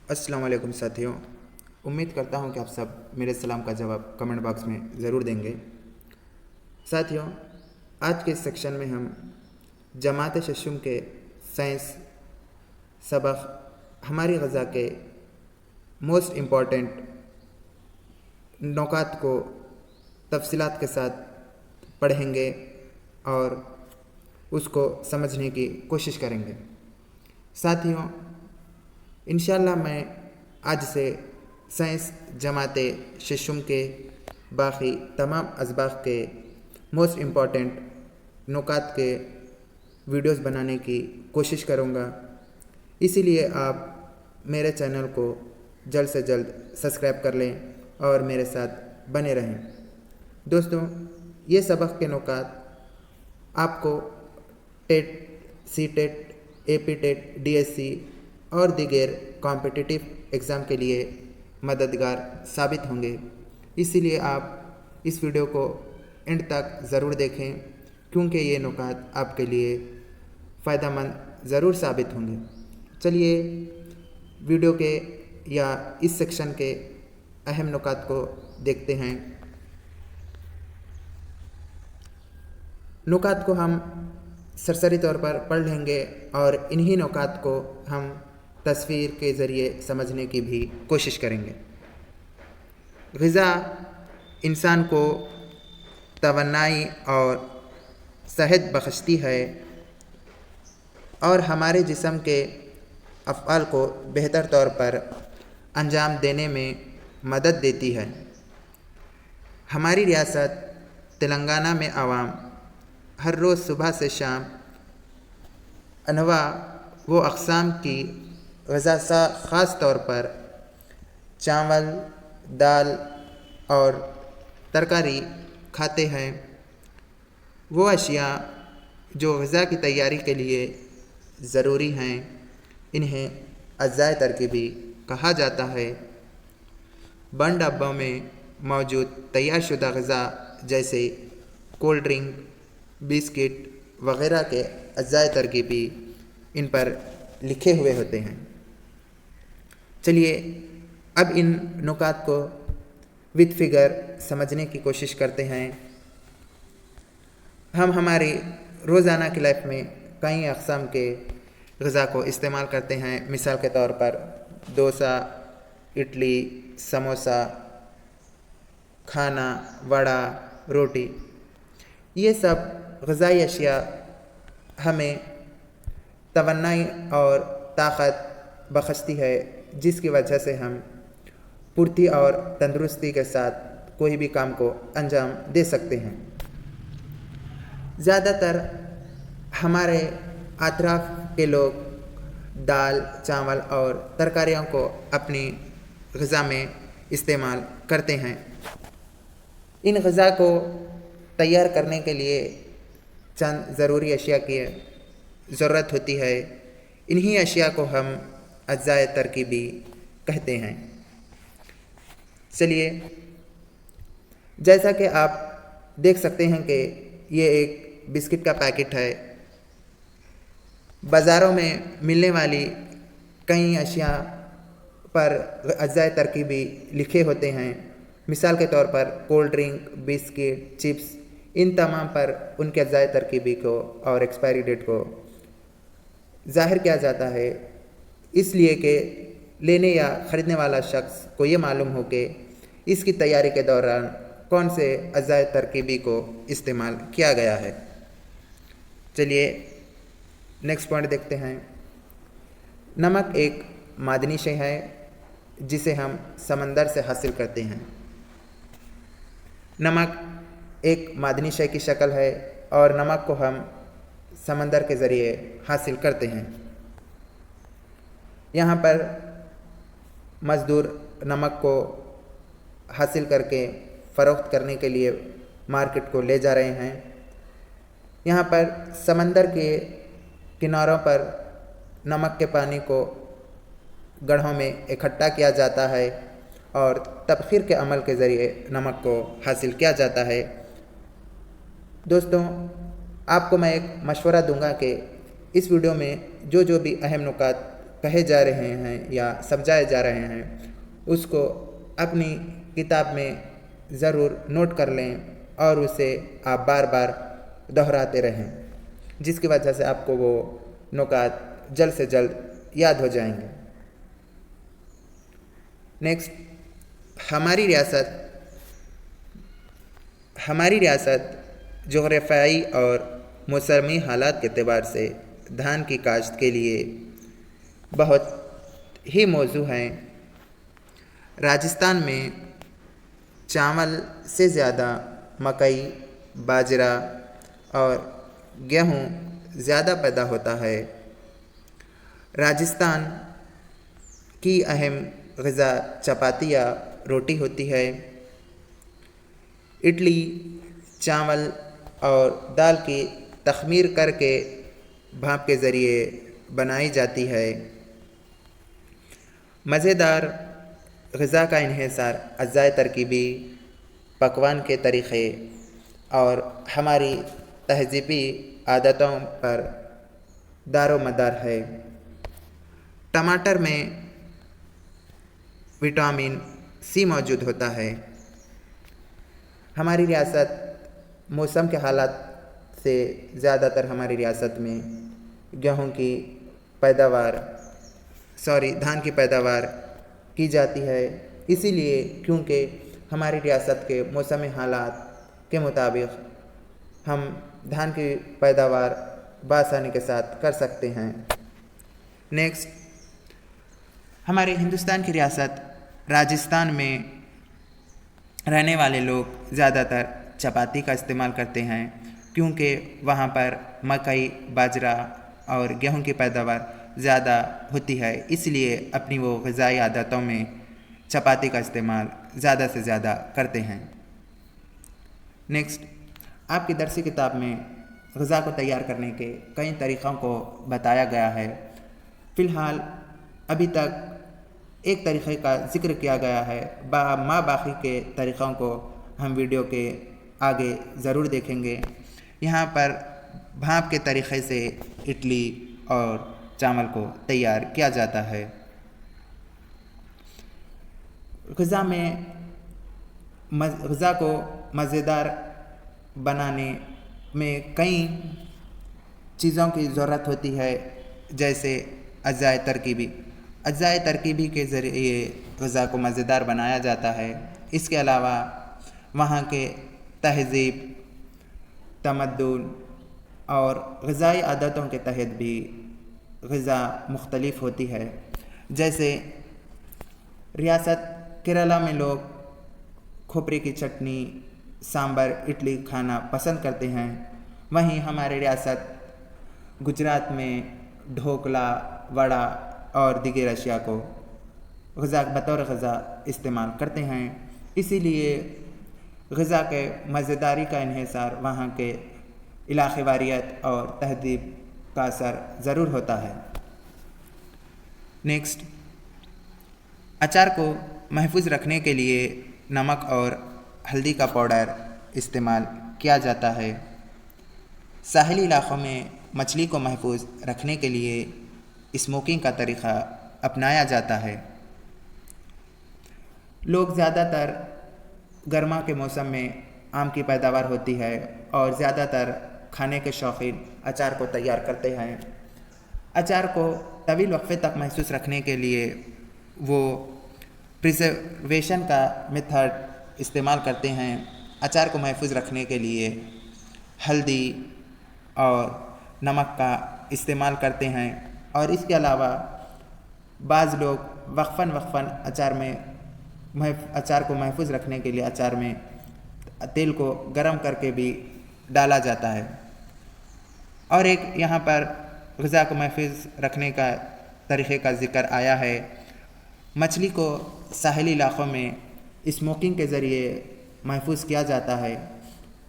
अस्सलाम वालेकुम साथियों। उम्मीद करता हूँ कि आप सब मेरे सलाम का जवाब कमेंट बॉक्स में ज़रूर देंगे। साथियों, आज के इस सेक्शन में हम जमात शशुम के साइंस सबक हमारी ग़ज़ा के मोस्ट इम्पॉर्टेंट नुकात को तफसीलात के साथ पढ़ेंगे और उसको समझने की कोशिश करेंगे। साथियों, इंशाअल्लाह मैं आज से साइंस जमात शशुम के बाकी तमाम असबाक़ के मोस्ट इम्पॉर्टेंट नुकात के वीडियोस बनाने की कोशिश करूँगा। इसीलिए आप मेरे चैनल को जल्द से जल्द सब्सक्राइब कर लें और मेरे साथ बने रहें। दोस्तों, ये सबक के नुकात आपको TET, C TET, AP TET, DSC और दीगर कॉम्पिटिटिव एग्ज़ाम के लिए मददगार साबित होंगे। इसीलिए आप इस वीडियो को एंड तक ज़रूर देखें, क्योंकि ये नुकात आपके लिए फ़ायदेमंद ज़रूर साबित होंगे। चलिए वीडियो के या इस सेक्शन के अहम नुकात को देखते हैं। नुकात को हम सरसरी तौर पर पढ़ लेंगे और इन्हीं नुकात को हम तस्वीर के ज़रिए समझने की भी कोशिश करेंगे। ग़िज़ा इंसान को तवन्नाई और सेहत बख्शती है और हमारे जिस्म के अफ़आल को बेहतर तौर पर अंजाम देने में मदद देती है। हमारी रियासत तेलंगाना में आवाम हर रोज़ सुबह से शाम अनवा व अक़साम की ग़िज़ा ख़ास तौर पर चावल, दाल और तरकारी खाते हैं। वो अशिया जो ग़िज़ा की तैयारी के लिए ज़रूरी हैं, इन्हें अज़्ज़ाए तरकीबी कहा जाता है। बंद डब्बों में मौजूद तैयार शुदा ग़िज़ा जैसे कोल्ड ड्रिंक, बिस्किट वग़ैरह के अज़्ज़ाए तरकीबी इन पर लिखे हुए होते हैं। चलिए अब इन नुकात को विद फिगर समझने की कोशिश करते हैं। हम हमारी रोज़ाना की लाइफ में कई अक़साम के ग़िज़ा को इस्तेमाल करते हैं। मिसाल के तौर पर डोसा, इडली, समोसा, खाना, वड़ा, रोटी, ये सब ग़िज़ाई अशिया हमें तवन्नाई और ताक़त बख्शती है, जिसकी वजह से हम फुर्ती और तंदुरुस्ती के साथ कोई भी काम को अंजाम दे सकते हैं। ज़्यादातर हमारे अतराफ़ के लोग दाल, चावल और तरकारियों को अपनी ग़िज़ा में इस्तेमाल करते हैं। इन ग़िज़ा को तैयार करने के लिए चंद ज़रूरी अशिया की ज़रूरत होती है। इन्हीं अशिया को हम अज़्ज़ाए तरकीबी कहते हैं। चलिए, जैसा कि आप देख सकते हैं कि ये एक बिस्किट का पैकेट है। बाज़ारों में मिलने वाली कई अशिया पर अज़्ज़ाए तरकीबी लिखे होते हैं। मिसाल के तौर पर कोल्ड ड्रिंक, बिस्किट, चिप्स, इन तमाम पर उनके अज़्ज़ाए तरकीबी को और एक्सपायरी डेट को ज़ाहिर किया जाता है, इसलिए कि लेने या ख़रीदने वाला शख्स को ये मालूम हो कि इसकी तैयारी के दौरान कौन से अज़्ज़ाए तरकीबी को इस्तेमाल किया गया है। चलिए नेक्स्ट पॉइंट देखते हैं। नमक एक मादनी शय है जिसे हम समंदर से हासिल करते हैं। नमक एक मादनी शय की शक्ल है और नमक को हम समंदर के ज़रिए हासिल करते हैं। यहाँ पर मज़दूर नमक को हासिल करके फ़रोख्त करने के लिए मार्केट को ले जा रहे हैं। यहाँ पर समंदर के किनारों पर नमक के पानी को गड्ढों में इकट्ठा किया जाता है और तबख़ीर के अमल के ज़रिए नमक को हासिल किया जाता है। दोस्तों, आपको मैं एक मशवरा दूंगा कि इस वीडियो में जो भी अहम नुकात کہے جا رہے ہیں یا سمجھائے جا رہے ہیں اس کو اپنی کتاب میں ضرور نوٹ کر لیں اور اسے آپ بار بار دہراتے رہیں، جس کی وجہ سے آپ کو وہ نکات جلد سے جلد یاد ہو جائیں گے۔ نیکسٹ، ہماری ریاست جغرافیائی اور موسمی حالات کے اعتبار سے دھان کی کاشت کے لیے بہت ہی موزوں ہیں۔ راجستھان میں چاول سے زیادہ مکئی، باجرا اور گیہوں زیادہ پیدا ہوتا ہے۔ راجستھان کی اہم غذا چپاتی یا روٹی ہوتی ہے۔ اڈلی چاول اور دال کی تخمیر کر کے بھاپ کے ذریعے بنائی جاتی ہے۔ مزیدار غذا کا انحصار اجزائے ترکیبی، پکوان کے طریقے اور ہماری تہذیبی عادتوں پر دار و مدار ہے۔ ٹماٹر میں وٹامن سی موجود ہوتا ہے۔ ہماری ریاست موسم کے حالات سے زیادہ تر ہماری ریاست میں دھان کی پیداوار کی جاتی ہے، اسی لیے کیونکہ ہماری ریاست کے موسمی حالات کے مطابق ہم دھان کی پیداوار بآسانی کے ساتھ کر سکتے ہیں۔ نیکسٹ، ہمارے ہندوستان کی ریاست راجستھان میں رہنے والے لوگ زیادہ تر چپاتی کا استعمال کرتے ہیں، کیونکہ وہاں پر مکئی، باجرا اور گیہوں کی پیداوار زیادہ ہوتی ہے، اس لیے اپنی وہ غذائی عادتوں میں چپاتی کا استعمال زیادہ سے زیادہ کرتے ہیں۔ نیکسٹ، آپ کی درسی کتاب میں غذا کو تیار کرنے کے کئی طریقوں کو بتایا گیا ہے۔ فی الحال ابھی تک ایک طریقے کا ذکر کیا گیا ہے، باقی کے طریقوں کو ہم ویڈیو کے آگے ضرور دیکھیں گے۔ یہاں پر بھاپ کے طریقے سے اڈلی اور چاول کو تیار کیا جاتا ہے۔ غذا کو مزیدار بنانے میں کئی چیزوں کی ضرورت ہوتی ہے، جیسے اجزائے ترکیبی کے ذریعے غذا کو مزیدار بنایا جاتا ہے۔ اس کے علاوہ وہاں کے تہذیب، تمدن اور غذائی عادتوں کے تحت بھی غذا مختلف ہوتی ہے۔ جیسے ریاست کیرلا میں لوگ کھوپرے کی چٹنی، سامبر، اڈلی کھانا پسند کرتے ہیں، وہیں ہمارے ریاست گجرات میں ڈھوکلا، وڑا اور دیگر اشیاء کو بطور غذا استعمال کرتے ہیں۔ اسی لیے غذا کے مزیداری کا انحصار وہاں کے علاقے واریت اور تہذیب کا اثر ضرور ہوتا ہے۔ نیکسٹ، اچار کو محفوظ رکھنے کے لیے نمک اور ہلدی کا پاؤڈر استعمال کیا جاتا ہے۔ ساحلی علاقوں میں مچھلی کو محفوظ رکھنے کے لیے اسموکنگ کا طریقہ اپنایا جاتا ہے۔ لوگ زیادہ تر گرما کے موسم میں آم کی پیداوار ہوتی ہے اور زیادہ تر کھانے کے شوقین اچار کو تیار کرتے ہیں۔ اچار کو طویل وقفے تک محفوظ رکھنے کے لیے وہ پریزرویشن کا میتھڈ استعمال کرتے ہیں۔ اچار کو محفوظ رکھنے کے لیے ہلدی اور نمک کا استعمال کرتے ہیں، اور اس کے علاوہ بعض لوگ وقفاً اچار کو محفوظ رکھنے کے لیے اچار میں تیل کو گرم کر کے بھی ڈالا جاتا ہے۔ اور ایک یہاں پر غذا کو محفوظ رکھنے کا طریقے کا ذکر آیا ہے۔ مچھلی کو ساحلی علاقوں میں اسموکنگ کے ذریعے محفوظ کیا جاتا ہے۔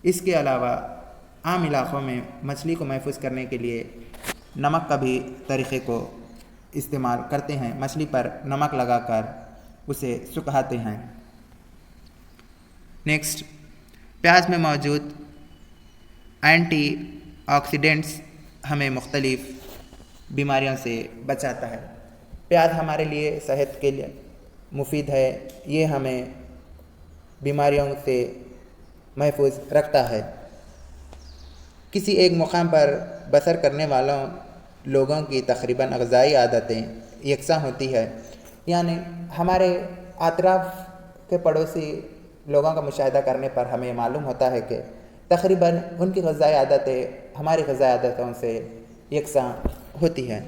اس کے علاوہ عام علاقوں میں مچھلی کو محفوظ کرنے کے لیے نمک کا بھی طریقے کو استعمال کرتے ہیں، مچھلی پر نمک لگا کر اسے سکھاتے ہیں۔ نیکسٹ، پیاز میں موجود اینٹی آکسیڈنٹس ہمیں مختلف بیماریوں سے بچاتا ہے۔ प्याज हमारे लिए सेहत के लिए मुफीद है, ये हमें बीमारियों से महफूज रखता है। किसी एक मुकाम पर बसर करने वालों लोगों की तकरीबन ग़िज़ाई आदतें यकसा होती है, यानी हमारे अतराफ़ के पड़ोसी लोगों का मुशाहिदा करने पर हमें मालूम होता है कि तकरीबन उनकी ग़िज़ाई आदतें हमारी ग़िज़ाई आदतों से यकसा होती है।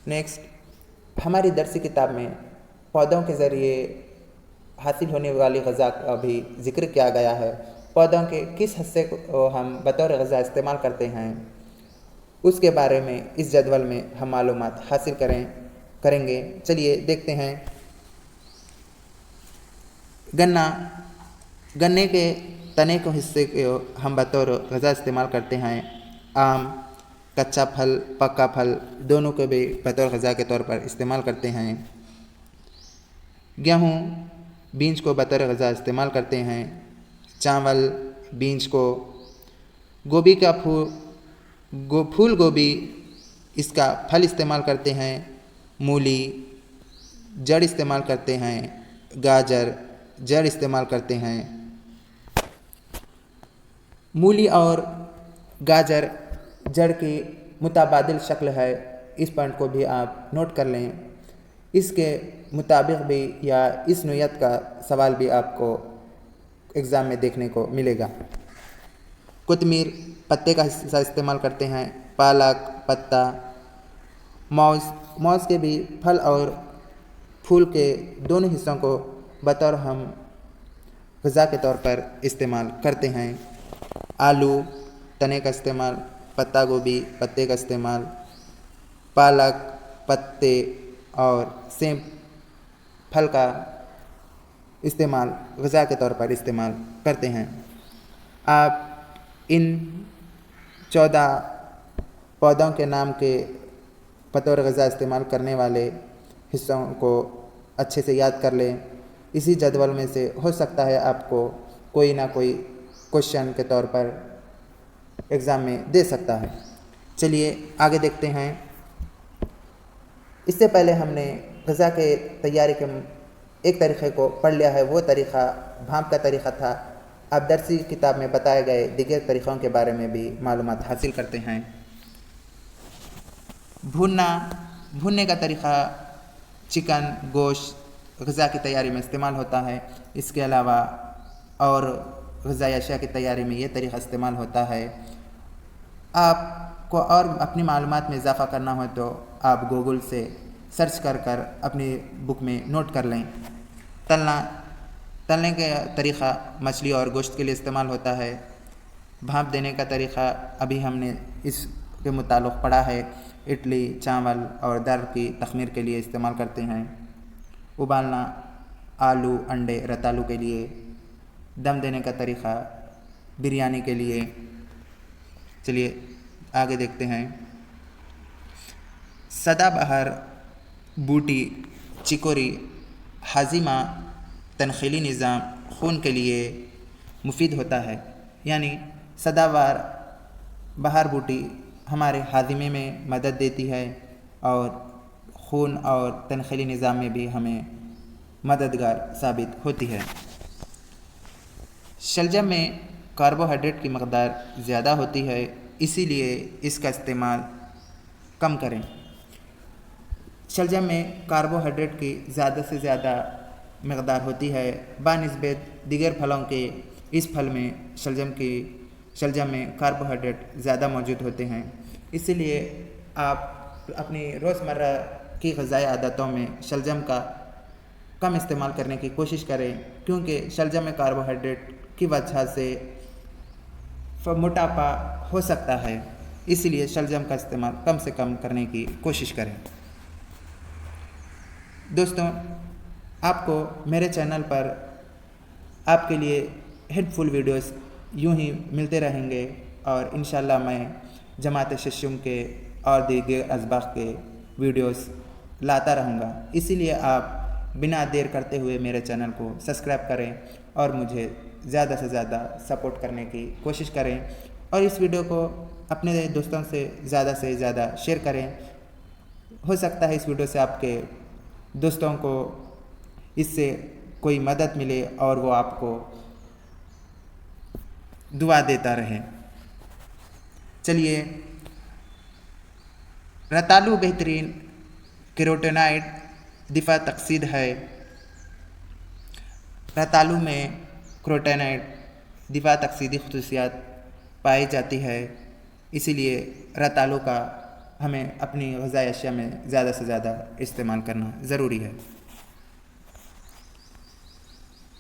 नेक्स्ट, हमारी दरसी किताब में पौधों के ज़रिए हासिल होने वाली ग़िज़ा का भी ज़िक्र किया गया है। पौधों के किस हिस्से को हम बतौर ग़िज़ा इस्तेमाल करते हैं, उसके बारे में इस जदवल में हम मालूमात हासिल करेंगे। चलिए देखते हैं। गन्ने के तने के हिस्से को हम बतौर ग़िज़ा इस्तेमाल करते हैं। आम, कच्चा फल, पक्का फल दोनों को भी बतौर ग़िज़ा के तौर पर इस्तेमाल करते हैं। गेहूँ बीज को बतौर ग़िज़ा इस्तेमाल करते हैं। चावल बीज को, गोभी का फूल गोभी इसका फल इस्तेमाल करते हैं। मूली जड़ इस्तेमाल करते हैं। गाजर जड़ इस्तेमाल करते हैं। मूली और गाजर जड़ की मुताबादिल शक्ल है, इस पॉइंट को भी आप नोट कर लें। इसके मुताबिक भी या इस नोयत का सवाल भी आपको एग्ज़ाम में देखने को मिलेगा। कोतमीर पत्ते का हिस्सा इस्तेमाल करते हैं। पालक पत्ता, मौज के भी फल और फूल के दोनों हिस्सों को बतौर हम ग़िज़ा के तौर पर इस्तेमाल करते हैं। आलू तने का इस्तेमाल, पत्ता गोभी पत्ते का इस्तेमाल, पालक पत्ते और सेब फल का इस्तेमाल ग़िज़ा के तौर पर इस्तेमाल करते हैं। आप इन 14 पौधों के नाम के बतौर ग़िज़ा इस्तेमाल करने वाले हिस्सों को अच्छे से याद कर लें। इसी जदवल में से हो सकता है आपको कोई ना कोई क्वेश्चन के तौर पर एग्ज़ाम में दे सकता है। चलिए आगे देखते हैं। इससे पहले हमने ग़िज़ा के तैयारी के एक तरीक़े को पढ़ लिया है। वो तरीक़ा भाप का तरीक़ा था। अब दरसी किताब में बताए गए दीगर तरीक़ों के बारे में भी मालूमात हासिल करते हैं। भूनने का तरीक़ा चिकन गोश्त ग़िज़ा की तैयारी में इस्तेमाल होता है। इसके अलावा और ग़िज़ाई अशिया की तैयारी में ये तरीक़ा इस्तेमाल होता है। आपको और अपनी मालूमात में इजाफ़ा करना हो तो आप गूगल से सर्च कर अपनी बुक में नोट कर लें। तलने का तरीक़ा मछली और गोश्त के लिए इस्तेमाल होता है। भाप देने का तरीक़ा अभी हमने इसके मुताल्लिक़ पढ़ा है। इडली चावल और दाल की तख़मीर के लिए इस्तेमाल करते हैं। उबालना आलू अंडे रतालू के लिए। दम देने का तरीक़ा बिरयानी के लिए। चलिए आगे देखते हैं। सदाबहार बूटी चिकोरी हाजिमा तनखीली निज़ाम खून के लिए मुफीद होता है, यानी सदाबहार बहार बूटी हमारे हाजिमे में मदद देती है और खून और तनखीली निज़ाम में भी हमें मददगार साबित होती है। शलजम में कार्बोहाइड्रेट की मकदार ज़्यादा होती है, इसीलिए इसका इस्तेमाल कम करें। शलजम में कार्बोहाइड्रेट की ज़्यादा से ज़्यादा मकदार होती है बानिस्बत दीगर फलों के। इस फल में शलजम में कार्बोहाइड्रेट ज़्यादा मौजूद होते हैं, इसीलिए आप अपनी रोज़मर्रा की ग़िज़ाई आदतों में शलजम का कम इस्तेमाल करने की कोशिश करें, क्योंकि शलजम में कार्बोहाइड्रेट की वजह से मोटापा हो सकता है। इसलिए शलजम का इस्तेमाल कम से कम करने की कोशिश करें। दोस्तों, आपको मेरे चैनल पर आपके लिए हेल्पफुल वीडियोस यूं ही मिलते रहेंगे और इंशाल्लाह मैं जमात शशुम के और दीगर अज़बाक़ के वीडियोस लाता रहूँगा। इसीलिए आप बिना देर करते हुए मेरे चैनल को सब्सक्राइब करें और मुझे ज़्यादा से ज़्यादा सपोर्ट करने की कोशिश करें और इस वीडियो को अपने दोस्तों से ज़्यादा शेयर करें ہو سکتا ہے اس ویڈیو سے آپ کے دوستوں کو اس سے کوئی مدد ملے اور وہ آپ کو دعا دیتا رہے۔ چلیے، رتالو بہترین کیروٹینائڈ دفاع تقسید ہے۔ رتالو میں کیروٹینائڈ دفاع تقسیدی خصوصیات پائی جاتی ہے، اسی لیے رتالو کا ہمیں اپنی غذائی اشیاء میں زیادہ سے زیادہ استعمال کرنا ضروری ہے۔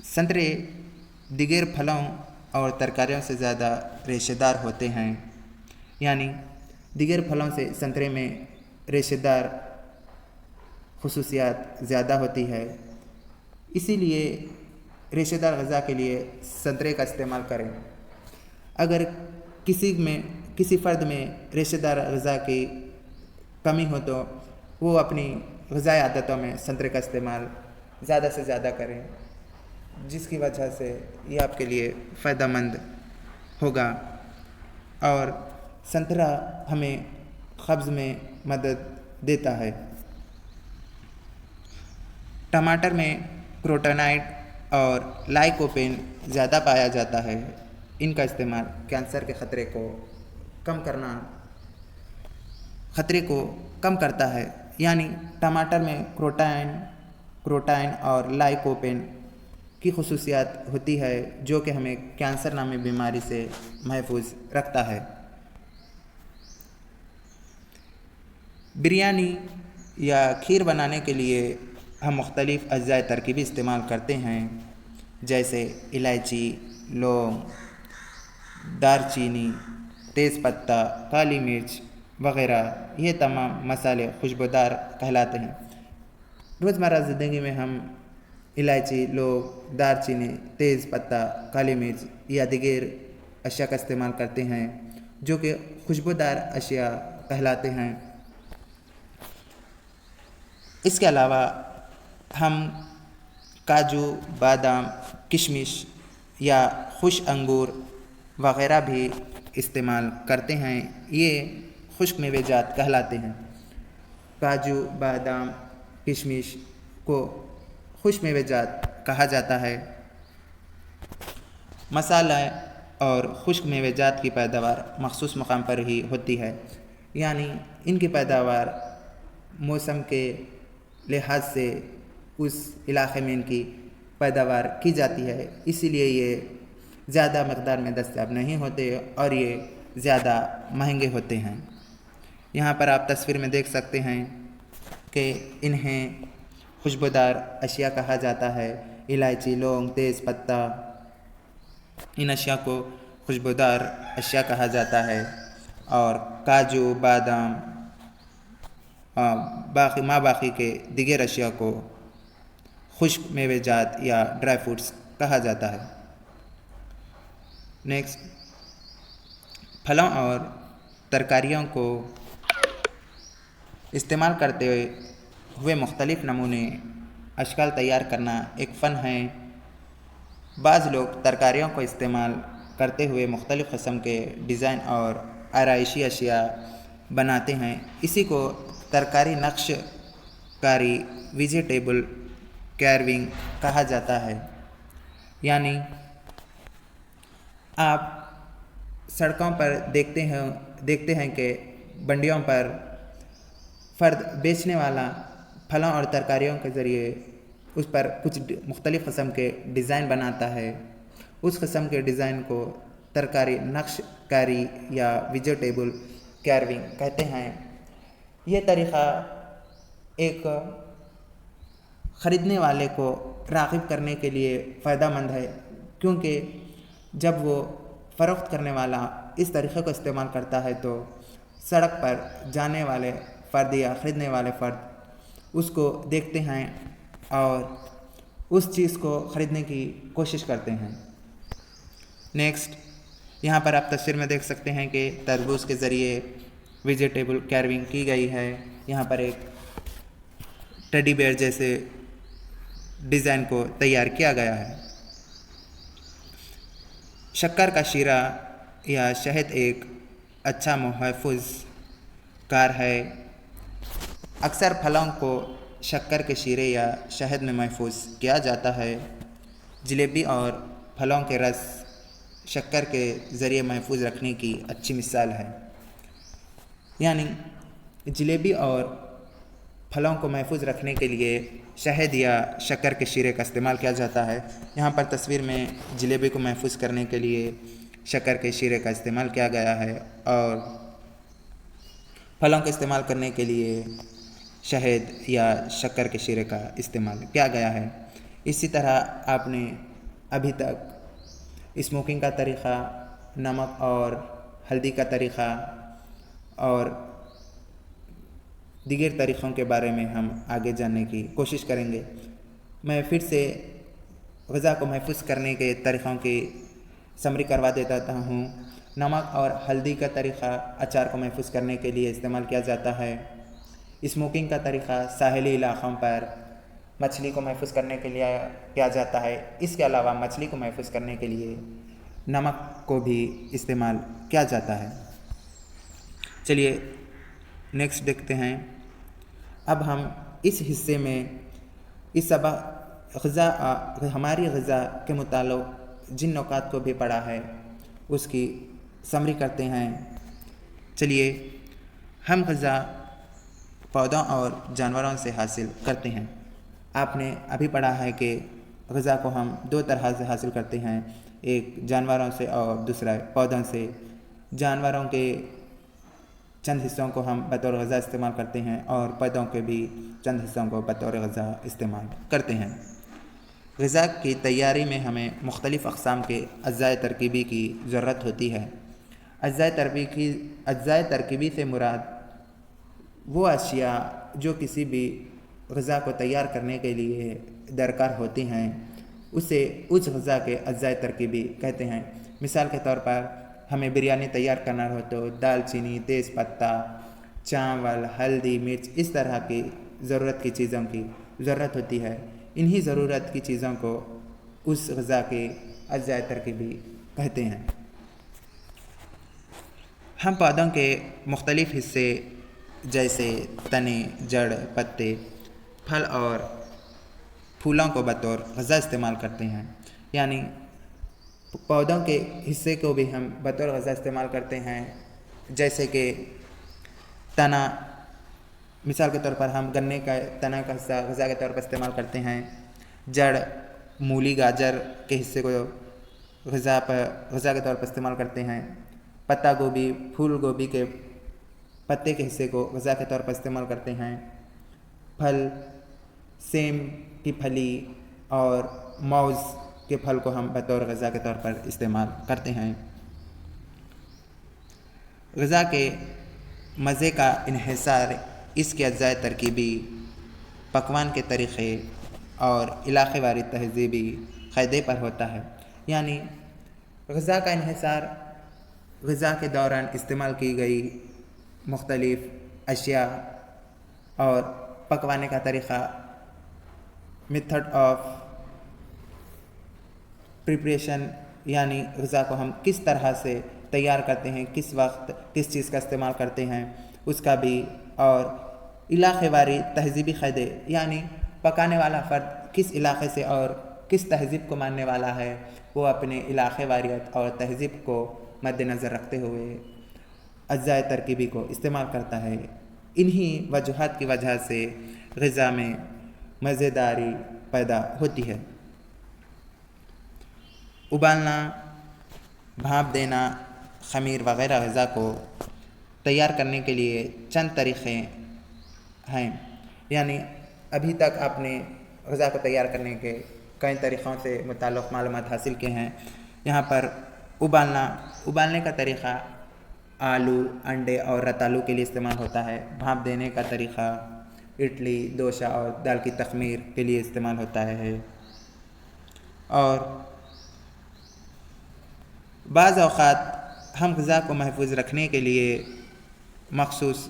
سنترے دیگر پھلوں اور ترکاریوں سے زیادہ ریشے دار ہوتے ہیں، یعنی دیگر پھلوں سے سنترے میں ریشے دار خصوصیات زیادہ ہوتی ہے، اسی لیے ریشے دار غذا کے لیے سنترے کا استعمال کریں۔ اگر کسی فرد میں ریشے دار غذا کی کمی ہو تو وہ اپنی غذائی عادتوں میں سنترے کا استعمال زیادہ سے زیادہ کریں، جس کی وجہ سے یہ آپ کے لیے فائدہ مند ہوگا۔ اور سنترا ہمیں قبض میں مدد دیتا ہے۔ ٹماٹر میں کیروٹینائڈ اور لائکوپین زیادہ پایا جاتا ہے، ان کا استعمال کینسر کے خطرے کو کم کرتا ہے، یعنی ٹماٹر میں کیروٹائن اور لائکوپین کی خصوصیات ہوتی ہے جو کہ ہمیں کینسر نامی بیماری سے محفوظ رکھتا ہے۔ بریانی یا کھیر بنانے کے لیے ہم مختلف اجزائے ترکیبی استعمال کرتے ہیں، جیسے الائچی، لونگ، دار چینی، تیز پتہ، کالی مرچ وغیرہ۔ یہ تمام مسالے خوشبودار کہلاتے ہیں۔ روزمرہ زندگی میں ہم الائچی، لونگ، دار چینی، تیز پتہ، کالی مرچ یا دیگر اشیاء کا استعمال کرتے ہیں جو کہ خوشبودار اشیاء کہلاتے ہیں۔ اس کے علاوہ ہم کاجو، بادام، کشمش یا خشک انگور وغیرہ بھی استعمال کرتے ہیں، یہ خشک میوہ جات کہلاتے ہیں۔ کاجو، بادام، کشمش کو خشک میوہ جات کہا جاتا ہے۔ مسالہ اور خشک میوہ جات کی پیداوار مخصوص مقام پر ہی ہوتی ہے، یعنی ان کی پیداوار موسم کے لحاظ سے اس علاقے میں ان کی پیداوار کی جاتی ہے، اسی لیے یہ زیادہ مقدار میں دستیاب نہیں ہوتے اور یہ زیادہ مہنگے ہوتے ہیں۔ یہاں پر آپ تصویر میں دیکھ سکتے ہیں کہ انہیں خوشبودار اشیاء کہا جاتا ہے۔ الائچی، لونگ، تیز پتہ، ان اشیاء کو خوشبودار اشیاء کہا جاتا ہے، اور کاجو، بادام، باقی کے دیگر اشیاء کو خشک میوہ جات یا ڈرائی فروٹس کہا جاتا ہے۔ نیکسٹ، پھلوں اور ترکاریوں کو استعمال کرتے ہوئے مختلف نمونے اشکال تیار کرنا ایک فن ہے۔ بعض لوگ ترکاریوں کو استعمال کرتے ہوئے مختلف قسم کے ڈیزائن اور آرائشی اشیاء بناتے ہیں، اسی کو ترکاری نقش کاری، ویجیٹیبل کیرونگ کہا جاتا ہے۔ یعنی آپ سڑکوں پر دیکھتے ہیں کہ منڈیوں پر فرد بیچنے والا پھلوں اور ترکاریوں کے ذریعے اس پر کچھ مختلف قسم کے ڈیزائن بناتا ہے۔ اس قسم کے ڈیزائن کو ترکاری نقش کاری یا ویجیٹیبل کیرونگ کہتے ہیں۔ یہ طریقہ ایک خریدنے والے کو راغب کرنے کے لیے فائدہ مند ہے، کیونکہ جب وہ فروخت کرنے والا اس طریقے کو استعمال کرتا ہے تو سڑک پر جانے والے فرد یا خریدنے والے فرد اس کو دیکھتے ہیں اور اس چیز کو خریدنے کی کوشش کرتے ہیں۔ نیکسٹ، یہاں پر آپ تصویر میں دیکھ سکتے ہیں کہ تربوز کے ذریعے ویجیٹیبل کیرونگ کی گئی ہے۔ یہاں پر ایک ٹیڈی بیئر جیسے ڈیزائن کو تیار کیا گیا ہے۔ شکر کا شیرہ یا شہد ایک اچھا محفوظ کار ہے۔ अक्सर फलों को शक्कर के शीरे या शहद में महफूज किया जाता है। जलेबी और फलों के रस शक्कर के ज़रिए महफूज रखने की अच्छी मिसाल है। यानी जलेबी और फलों को महफूज रखने के लिए शहद या शक्कर के शीरे का इस्तेमाल किया जाता है। यहाँ पर तस्वीर में जलेबी को महफूज करने के लिए शक्कर के शीरे का इस्तेमाल किया गया है और फलों का इस्तेमाल करने के लिए शहद या शक्कर के शीरे का इस्तेमाल किया गया है। इसी तरह आपने अभी तक स्मोकिंग का तरीक़ा, नमक और हल्दी का तरीक़ा और दीगर तरीक़ों के बारे में हम आगे जानने की कोशिश करेंगे। मैं फिर से ग़िज़ा को महफूज करने के तरीक़ों की समरी करवा देता हूँ। नमक और हल्दी का तरीक़ा अचार को महफूज करने के लिए इस्तेमाल किया जाता है। स्मोकिंग का तरीक़ा साहिली इलाक़ों पर मछली को महफूज करने के लिए किया जाता है। इसके अलावा मछली को महफूज करने के लिए नमक को भी इस्तेमाल किया जाता है। चलिए नेक्स्ट देखते हैं। अब हम इस हिस्से में इस सबक ग़िज़ा हमारी ग़िज़ा के मुताल्लिक़ जिन नुकात को भी पढ़ा है उसकी समरी करते हैं। चलिए, हम ग़िज़ा पौधों और जानवरों से हासिल करते हैं। आपने अभी पढ़ा है कि ग़िज़ा को हम दो तरह से हासिल करते हैं, एक जानवरों से और दूसरा पौधों से। जानवरों के चंद हिस्सों को हम बतौर ग़िज़ा इस्तेमाल करते हैं और पौधों के भी चंद हिस्सों को बतौर ग़िज़ा इस्तेमाल करते हैं। ग़िज़ा की तैयारी में हमें मुख्तलिफ़ अक़साम के अज्ज़ाए तरकीबी की ज़रूरत होती है। अज्ज़ाए तरकीबी से मुराद वो अशिया जो किसी भी ग़िज़ा को तैयार करने के लिए दरकार होती हैं उसे उस ग़िज़ा के अज्ज़ाए तरकीबी कहते हैं। मिसाल के तौर पर हमें बिरयानी तैयार करना हो तो दालचीनी, तेज़ पत्ता, चावल, हल्दी, मिर्च, इस तरह की ज़रूरत की चीज़ों की ज़रूरत होती है। इन्हीं ज़रूरत की चीज़ों को उस ग़िज़ा के अज्ज़ाए तरकीबी कहते हैं। हम पौधों के मुख्तलिफ़ हिस्से जैसे तने, जड़, पत्ते, फल और फूलों को बतौर ग़िज़ा इस्तेमाल करते हैं। यानी पौधों के हिस्से को भी हम बतौर ग़िज़ा इस्तेमाल करते हैं। जैसे कि तना, मिसाल के तौर पर हम गन्ने का तना का हिस्सा ग़िज़ा के तौर पर इस्तेमाल करते हैं। जड़, मूली, गाजर के हिस्से को ग़िज़ा के तौर पर इस्तेमाल करते हैं। पत्ता गोभी, फूल गोभी के पत्ते के हिस्से को ग़िज़ा के तौर पर इस्तेमाल करते हैं। फल, सेम की फली और मौज़ के फल को हम बतौर ग़िज़ा के तौर पर इस्तेमाल करते हैं। ग़िज़ा के मज़े का इन्हिसार इसके अज्ज़ाए तरकीबी, पकवान के तरीक़े और इलाक़े वारी तहज़ीबी क़ायदे पर होता है। यानी ग़िज़ा का इन्हिसार ग़िज़ा के दौरान इस्तेमाल की गई मुख्तलिफ़ अशिया और पकवाने का तरीक़ा, मेथड ऑफ प्रिपरेशन, यानी ग़िज़ा को हम किस तरह से तैयार करते हैं, किस वक्त किस चीज़ का इस्तेमाल करते हैं उसका भी, और इलाक़े वारी तहज़ीबी क़ायदे, यानी पकाने वाला फ़र्द किस इलाक़े से और किस तहज़ीब को मानने वाला है वो अपने इलाक़े वारियत और तहज़ीब को मद्देनज़र रखते हुए अज्ज़ाए तरकीबी को इस्तेमाल करता है। इन्हीं वजूहात की वजह से ग़िज़ा में मज़ेदारी पैदा होती है। उबालना, भाप देना, ख़मीर वग़ैरह ग़िज़ा को तैयार करने के लिए चंद तरीक़े हैं। यानी अभी तक आपने ग़िज़ा को तैयार करने के कई तरीक़ों से मुताल्लिक़ मालूमात हासिल किए हैं। यहाँ पर उबालने का तरीक़ा आलू, अंडे और रतालू के लिए इस्तेमाल होता है। भाप देने का तरीक़ा इडली, डोसा और दाल की तख़मीर के लिए इस्तेमाल होता है। और बाज़ औक़ात हम ग़िज़ा को महफूज रखने के लिए मख़सूस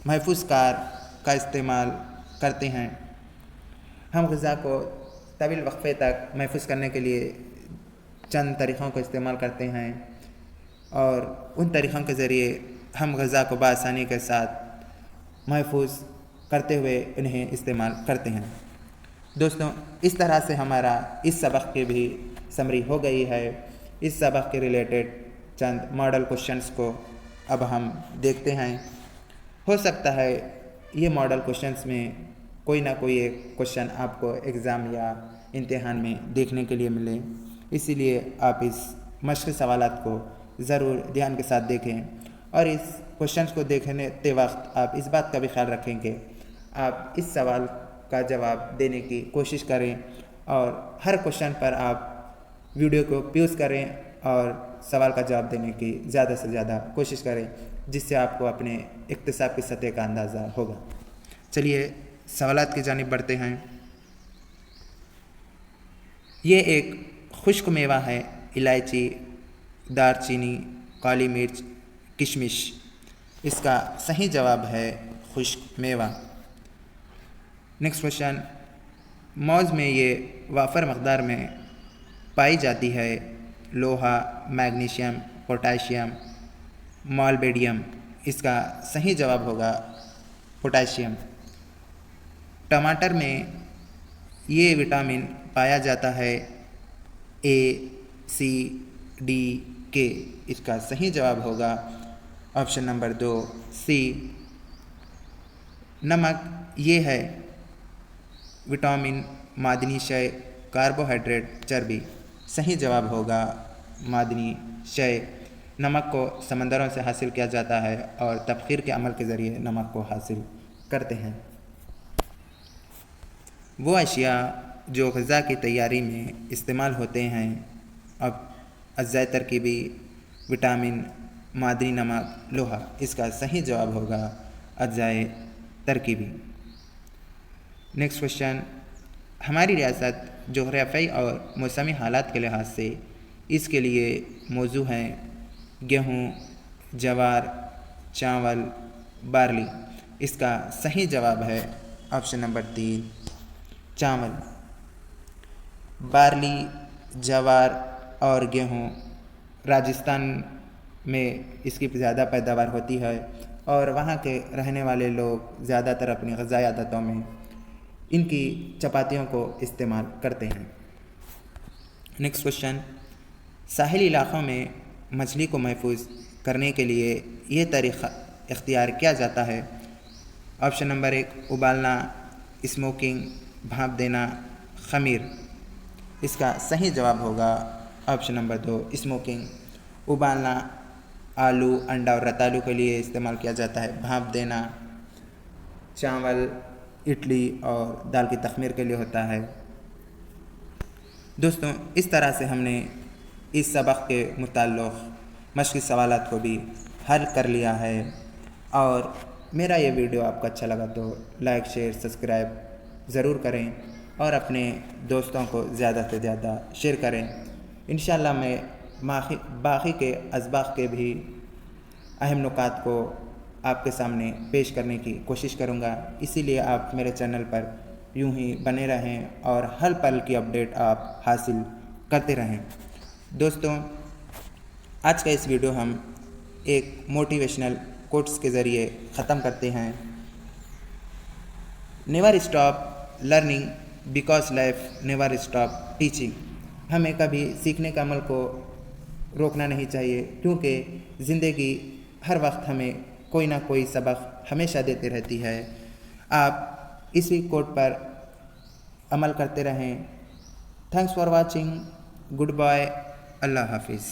महफूज कार का इस्तेमाल करते हैं। हम ग़िज़ा को तवील वक़्फ़े तक महफूज करने के लिए चंद तरीक़ों को इस्तेमाल करते हैं और उन तरीक़ों के ज़रिए हम ग़िज़ा को बआसानी के साथ महफूज کرتے ہوئے انہیں استعمال کرتے ہیں۔ دوستوں، اس طرح سے ہمارا اس سبق کی بھی سمری ہو گئی ہے۔ اس سبق کے ریلیٹڈ چند ماڈل کوشچنس کو اب ہم دیکھتے ہیں۔ ہو سکتا ہے یہ ماڈل کوشچنس میں کوئی نہ کوئی ایک کوشچن آپ کو ایگزام یا امتحان میں دیکھنے کے لیے ملے، اسی لیے آپ اس مشقی سوالات کو ضرور دھیان کے ساتھ دیکھیں، اور اس کوشچنس کو دیکھنے وقت آپ اس بات کا بھی خیال رکھیں کہ آپ اس سوال کا جواب دینے کی کوشش کریں، اور ہر کوشچن پر آپ ویڈیو کو پیوز کریں اور سوال کا جواب دینے کی زیادہ سے زیادہ کوشش کریں، جس سے آپ کو اپنے اکتساب کی سطح کا اندازہ ہوگا۔ چلیے سوالات کی جانب بڑھتے ہیں۔ یہ ایک خشک میوہ ہے، الائچی، دار چینی، کالی مرچ، کشمش۔ اس کا صحیح جواب ہے خشک میوہ۔ نیکسٹ کوشچن، موز میں یہ وافر مقدار میں پائی جاتی ہے، لوہا، میگنیشیم، پوٹاشیم، مالبیڈیم۔ اس کا صحیح جواب ہوگا پوٹاشیم۔ ٹماٹر میں یہ وٹامن پایا جاتا ہے، اے، سی، ڈی، کے۔ اس کا صحیح جواب ہوگا آپشن نمبر 2، سی۔ نمک یہ ہے وٹامن، معدنی شے، کاربوہائیڈریٹ، چربی۔ صحیح جواب ہوگا معدنی شے۔ نمک کو سمندروں سے حاصل کیا جاتا ہے اور تبخیر کے عمل کے ذریعے نمک کو حاصل کرتے ہیں۔ وہ اشیاء جو غذا کی تیاری میں استعمال ہوتے ہیں، اب اجزاء ترکیبی، وٹامن، معدنی نمک، لوہا۔ اس کا صحیح جواب ہوگا اجزاء ترکیبی۔ نیکسٹ کوشچن، ہماری ریاست جغرافیائی اور موسمی حالات کے لحاظ سے اس کے لیے موزوں ہیں گیہوں، جوار، چاول، بارلی۔ اس کا صحیح جواب ہے آپشن نمبر 3، چاول۔ بارلی، جوار اور گیہوں راجستھان میں اس کی زیادہ پیداوار ہوتی ہے، اور وہاں کے رہنے والے لوگ زیادہ تر اپنی غذائی عادتوں میں ان کی چپاتیوں کو استعمال کرتے ہیں۔ نیکسٹ کوشچن، ساحلی علاقوں میں مچھلی کو محفوظ کرنے کے لیے یہ طریقہ اختیار کیا جاتا ہے۔ آپشن نمبر 1، ابالنا، اسموکنگ، بھاپ دینا، خمیر۔ اس کا صحیح جواب ہوگا آپشن نمبر 2، اسموکنگ۔ ابالنا آلو، انڈا اور رتالو کے لیے استعمال کیا جاتا ہے۔ بھاپ دینا چاول، اڈلی اور دال کی تخمیر کے لیے ہوتا ہے۔ دوستوں، اس طرح سے ہم نے اس سبق کے متعلق مشقی سوالات کو بھی حل کر لیا ہے، اور میرا یہ ویڈیو آپ کو اچھا لگا تو لائک، شیئر، سبسکرائب ضرور کریں، اور اپنے دوستوں کو زیادہ سے زیادہ شیئر کریں۔ انشاءاللہ میں باقی کے اسباق کے بھی اہم نکات کو آپ کے سامنے پیش کرنے کی کوشش کروں گا، اسی لیے آپ میرے چینل پر یوں ہی بنے رہیں اور ہر پل کی اپڈیٹ آپ حاصل کرتے رہیں۔ دوستوں، آج کا اس ویڈیو ہم ایک موٹیویشنل کوٹس کے ذریعے ختم کرتے ہیں۔ Never stop learning because life never stop teaching. ہمیں کبھی سیکھنے کا عمل کو روکنا نہیں چاہیے، کیونکہ زندگی ہر وقت ہمیں کوئی نہ کوئی سبق ہمیشہ دیتی رہتی ہے۔ آپ اسی کوٹ پر عمل کرتے رہیں۔ Thanks for watching, good bye, اللہ حافظ۔